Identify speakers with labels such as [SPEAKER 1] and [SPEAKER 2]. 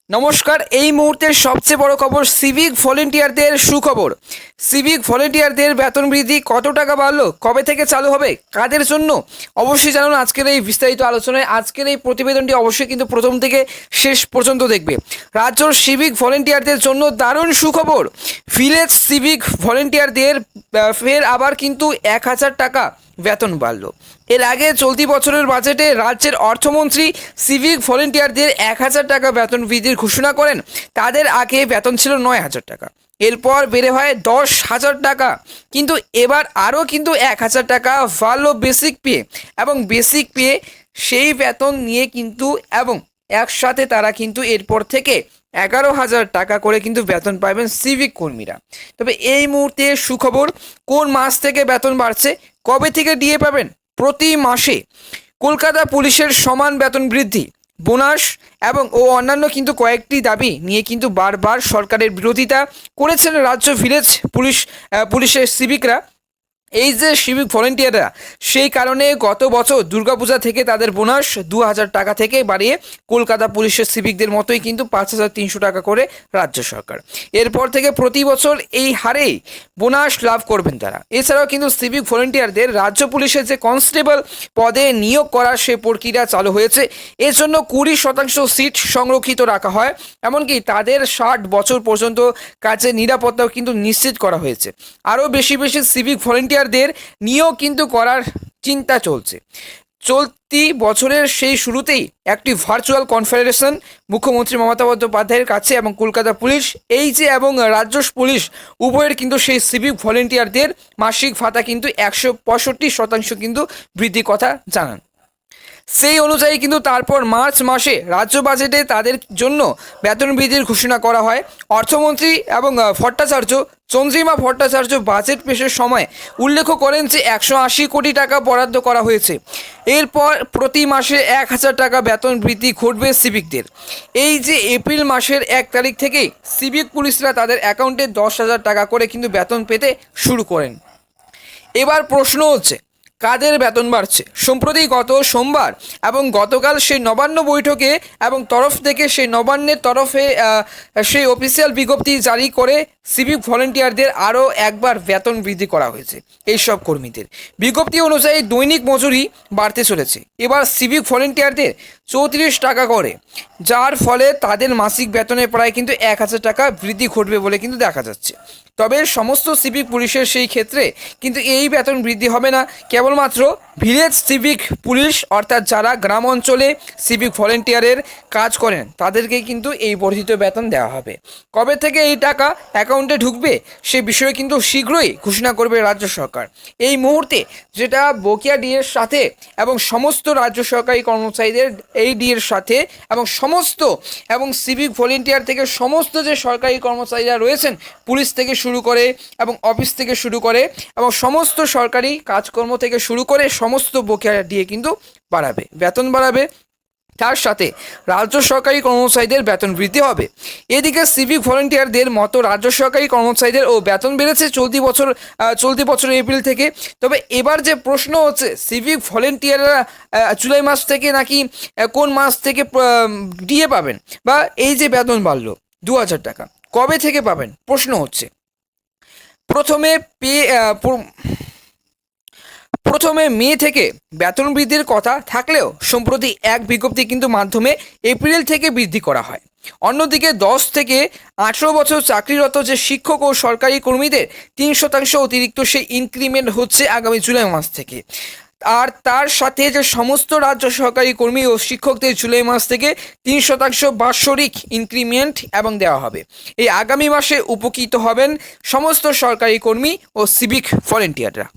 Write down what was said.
[SPEAKER 1] নমস্কার। এই মুহূর্তের সবচেয়ে বড় খবর, সিভিক ভলেন্টিয়ারদের সুখবর। সিভিক ভলেন্টিয়ারদের বেতন বৃদ্ধি কত টাকা বাড়লো, কবে থেকে চালু হবে, কাদের জন্য, অবশ্যই জানুন আজকের এই বিস্তারিত আলোচনায়। আজকের এই প্রতিবেদনটি অবশ্যই কিন্তু প্রথম থেকে শেষ পর্যন্ত দেখবে। রাজ্যের সিভিক ভলেন্টিয়ারদের জন্য দারুণ সুখবর। ভিলেজ সিভিক ভলেন্টিয়ারদের ফের আবার কিন্তু 1,000 টাকা বেতন বাড়ল। এর আগে চলতি বছরের বাজেটে রাজ্যের অর্থমন্ত্রী সিভিক ভলেন্টিয়ারদের 1,000 টাকা বেতন বৃদ্ধির ঘোষণা করেন। তাদের আগে বেতন ছিল 9,000 টাকা, এরপর বেড়ে হয় 10,000 টাকা। কিন্তু এবার আরও কিন্তু 1,000 টাকা বাড়লো বেসিক পে, এবং বেসিক পে সেই বেতন নিয়ে কিন্তু এবং একসাথে তারা কিন্তু এরপর থেকে 11,000 টাকা করে কিন্তু বেতন পাবেন সিভিক কর্মীরা। তবে এই মুহূর্তে সুখবর, কোন মাস থেকে বেতন বাড়ছে, কবে থেকে ডিএ পাবেন? প্রতি মাসে কলকাতা পুলিশের সমান বেতন বৃদ্ধি, বোনাস এবং অন্যান্য কিন্তু কয়েকটি দাবি নিয়ে কিন্তু বারবার সরকারের বিরোধিতা করেছেন রাজ্য ভিলেজ পুলিশের সিভিকরা। এই যে সিভিক ভলেন্টিয়াররা, সেই কারণে গত বছর দুর্গাপূজা থেকে তাদের বোনাস 2,000 টাকা থেকে বাড়িয়ে কলকাতা পুলিশের সিভিকদের মতোই কিন্তু 5,300 টাকা করে রাজ্য সরকার। এরপর থেকে প্রতি বছর এই হারেই বোনাস লাভ করবেন তারা। এছাড়াও কিন্তু সিভিক ভলেন্টিয়ারদের রাজ্য পুলিশের যে কনস্টেবল পদে নিয়োগ করার সে প্রক্রিয়া চালু হয়েছে। এর জন্য 20% সিট সংরক্ষিত রাখা হয়, এমনকি তাদের 60 বছর পর্যন্ত কাজের নিরাপত্তাও কিন্তু নিশ্চিত করা হয়েছে। আরও বেশি সিভিক ভলেন্টিয়ারদের নিয়োগ কিন্তু করার চিন্তা চলছে। চলতি বছরের সেই শুরুতেই একটি ভার্চুয়াল কনফারেন্স মুখ্যমন্ত্রী মমতা বন্দ্যোপাধ্যায়ের কাছে এবং কলকাতা পুলিশ এবং রাজ্য পুলিশ উভয়ের কিন্তু সেই সিভিক ভলেন্টিয়ারদের মাসিক ভাতা কিন্তু 165% কিন্তু বৃদ্ধির কথা জানান। সেই অনুযায়ী কিন্তু তারপর মার্চ মাসে রাজ্য বাজেটে তাদের জন্য বেতন বৃদ্ধির ঘোষণা করা হয়। অর্থমন্ত্রী এবং চন্দ্রিমা ভট্টাচার্য বাজেট পেশের সময় উল্লেখ করেন যে 180 কোটি টাকা বরাদ্দ করা হয়েছে। এরপর প্রতি মাসে 1,000 টাকা বেতন বৃদ্ধি ঘটবে সিভিকদের। এই যে এপ্রিল মাসের 1 তারিখ থেকেই সিভিক পুলিশরা তাদের অ্যাকাউন্টে 10,000 টাকা করে কিন্তু বেতন পেতে শুরু করেন। এবার প্রশ্ন হচ্ছে, কাদের বেতন বাড়ছে? সম্প্রতি গত সোমবার এবং গতকাল সেই নবান্ন বৈঠকে এবং তরফ থেকে সেই নবান্নের তরফে সেই অফিসিয়াল বিজ্ঞপ্তি জারি করে সিভিক ভলেন্টিয়ারদের আরও একবার বেতন বৃদ্ধি করা হয়েছে। এইসব কর্মীদের বিজ্ঞপ্তি অনুযায়ী দৈনিক মজুরি বাড়তে চলেছে এবার সিভিক ভলেন্টিয়ারদের 34 টাকা করে, যার ফলে তাদের মাসিক বেতনে প্রায় কিন্তু 1,000 টাকা বৃদ্ধি ঘটবে বলে কিন্তু দেখা যাচ্ছে। তবে সমস্ত সিভিক পুলিশের সেই ক্ষেত্রে কিন্তু এই বেতন বৃদ্ধি হবে না। কেবলমাত্র ভিলেজ সিভিক পুলিশ, অর্থাৎ যারা গ্রাম অঞ্চলে সিভিক ভলেন্টিয়ারের কাজ করেন, তাদেরকে কিন্তু এই বর্ধিত বেতন দেওয়া হবে। কবে থেকে এই টাকা অ্যাকাউন্টে ঢুকবে সে বিষয়ে কিন্তু শীঘ্রই ঘোষণা করবে রাজ্য সরকার। এই মুহূর্তে যেটা বকেয়া ডিএর সাথে এবং সমস্ত রাজ্য সরকারি কর্মচারীদের এই ডিএর সাথে এবং সিভিক ভলেন্টিয়ার থেকে সমস্ত যে সরকারি কর্মচারীরা রয়েছেন, পুলিশ থেকে শুরু করে এবং অফিস থেকে শুরু করে এবং সমস্ত সরকারি কাজকর্ম থেকে শুরু করে সমস্ত বকেয়া দিয়ে কিন্তু বেতন বাড়াবে। তার সাথে রাজ্য সরকারি কর্মচারীদের বেতন বৃদ্ধি হবে। এদিকে সিভিক ভলেন্টিয়ারদের মতো রাজ্য সরকারি কর্মচারীদের বেতন বেড়েছে চলতি বছর এপ্রিল থেকে। তবে এবার যে প্রশ্ন হচ্ছে, সিভিক ভলেন্টিয়াররা জুলাই মাস থেকে নাকি কোন মাস থেকে ডিএ পাবেন, বা এই যে বেতন বাড়লো 2,000 টাকা কবে থেকে পাবেন প্রশ্ন হচ্ছে। প্রথমে মে থেকে বেতন বৃদ্ধির কথা থাকলেও সম্প্রতি এক বিজ্ঞপ্তি কিন্তু মাধ্যমে এপ্রিল থেকে বৃদ্ধি করা হয়। অন্যদিকে 10 থেকে 18 বছর চাকরিরত যে শিক্ষক ও সরকারি কর্মীদের 3% অতিরিক্ত সেই ইনক্রিমেন্ট হচ্ছে আগামী জুলাই মাস থেকে। আর তার সাথে যে সমস্ত রাজ্য সরকারি কর্মী ও শিক্ষকদের জুলাই মাস থেকে 3% বাৎসরিক ইনক্রিমেন্ট এবং দেওয়া হবে। এই আগামী মাসে উপকৃত হবেন সমস্ত সরকারি কর্মী ও সিভিক ভলেন্টিয়াররা।